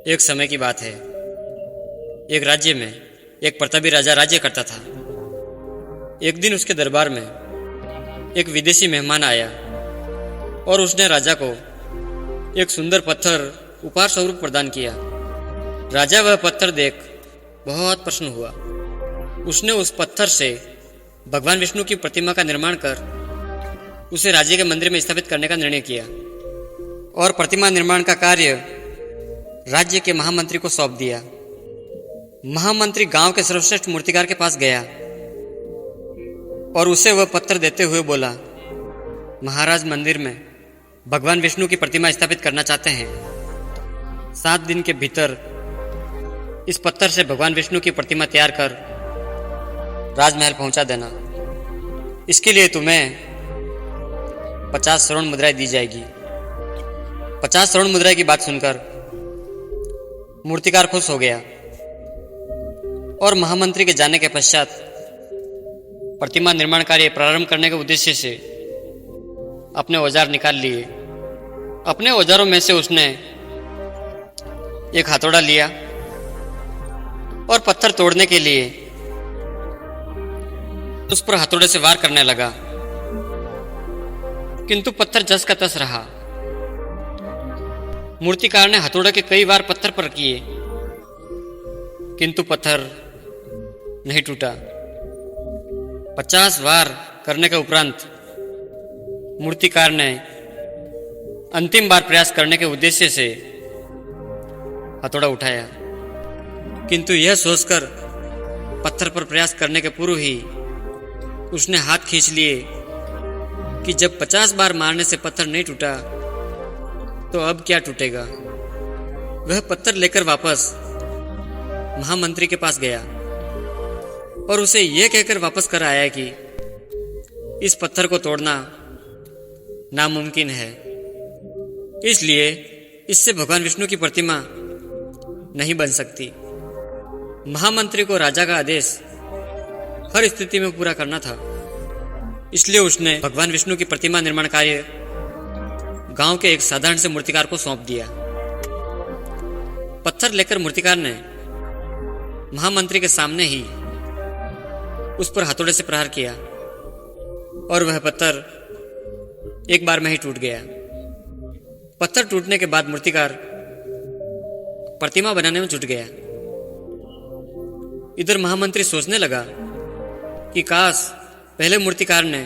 एक समय की बात है। एक राज्य में एक प्रतापी राजा राज्य करता था। एक दिन उसके दरबार में एक विदेशी मेहमान आया और उसने राजा को एक सुंदर पत्थर उपहार स्वरूप प्रदान किया। राजा वह पत्थर देख बहुत प्रसन्न हुआ। उसने उस पत्थर से भगवान विष्णु की प्रतिमा का निर्माण कर उसे राज्य के मंदिर में स्थापित करने का निर्णय किया और प्रतिमा निर्माण का कार्य राज्य के महामंत्री को सौंप दिया। महामंत्री गांव के सर्वश्रेष्ठ मूर्तिकार के पास गया और उसे वह पत्थर देते हुए बोला, महाराज मंदिर में भगवान विष्णु की प्रतिमा स्थापित करना चाहते हैं। 7 दिन के भीतर इस पत्थर से भगवान विष्णु की प्रतिमा तैयार कर राजमहल पहुंचा देना। इसके लिए तुम्हें 50 स्वर्ण मुद्राएं दी जाएगी। 50 स्वर्ण मुद्राएं की बात सुनकर मूर्तिकार खुश हो गया और महामंत्री के जाने के पश्चात प्रतिमा निर्माण कार्य प्रारंभ करने के उद्देश्य से अपने औजार निकाल लिए। अपने औजारों में से उसने एक हथौड़ा लिया और पत्थर तोड़ने के लिए उस पर हथौड़े से वार करने लगा, किंतु पत्थर जस का तस रहा। मूर्तिकार ने हथौड़े के कई बार पत्थर पर किए, किंतु पत्थर नहीं टूटा। 50 वार करने के उपरांत मूर्तिकार ने अंतिम बार प्रयास करने के उद्देश्य से हथौड़ा उठाया, किंतु यह सोचकर पत्थर पर प्रयास करने के पूर्व ही उसने हाथ खींच लिए कि जब 50 बार मारने से पत्थर नहीं टूटा तो अब क्या टूटेगा। वह पत्थर लेकर वापस महामंत्री के पास गया और उसे यह कहकर वापस कर आया कि इस पत्थर को तोड़ना नामुमकिन है, इसलिए इससे भगवान विष्णु की प्रतिमा नहीं बन सकती। महामंत्री को राजा का आदेश हर स्थिति में पूरा करना था, इसलिए उसने भगवान विष्णु की प्रतिमा निर्माण कार्य गांव के एक साधारण से मूर्तिकार को सौंप दिया। पत्थर लेकर मूर्तिकार ने महामंत्री के सामने ही उस पर हथौड़े से प्रहार किया और वह पत्थर एक बार में ही टूट गया। पत्थर टूटने के बाद मूर्तिकार प्रतिमा बनाने में जुट गया। इधर महामंत्री सोचने लगा कि काश पहले मूर्तिकार ने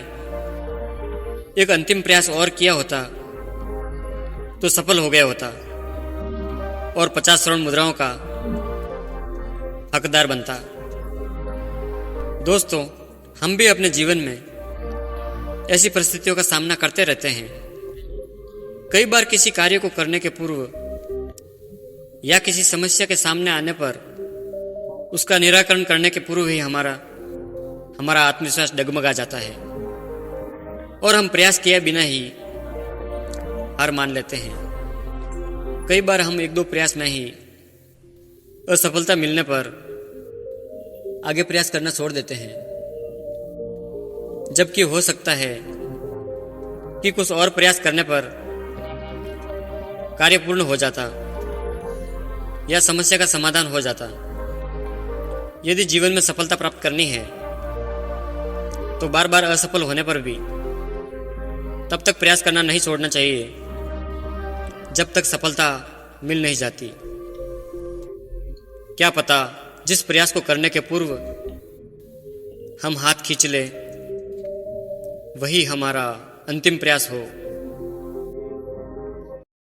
एक अंतिम प्रयास और किया होता तो सफल हो गया होता और 50 स्वर्ण मुद्राओं का हकदार बनता। दोस्तों, हम भी अपने जीवन में ऐसी परिस्थितियों का सामना करते रहते हैं। कई बार किसी कार्य को करने के पूर्व या किसी समस्या के सामने आने पर उसका निराकरण करने के पूर्व ही हमारा आत्मविश्वास डगमगा जाता है और हम प्रयास किए बिना ही हार मान लेते हैं। कई बार हम 1-2 प्रयास में ही असफलता मिलने पर आगे प्रयास करना छोड़ देते हैं, जबकि हो सकता है कि कुछ और प्रयास करने पर कार्य पूर्ण हो जाता या समस्या का समाधान हो जाता। यदि जीवन में सफलता प्राप्त करनी है तो बार बार असफल होने पर भी तब तक प्रयास करना नहीं छोड़ना चाहिए जब तक सफलता मिल नहीं जाती। क्या पता जिस प्रयास को करने के पूर्व हम हाथ खींच ले वही हमारा अंतिम प्रयास हो।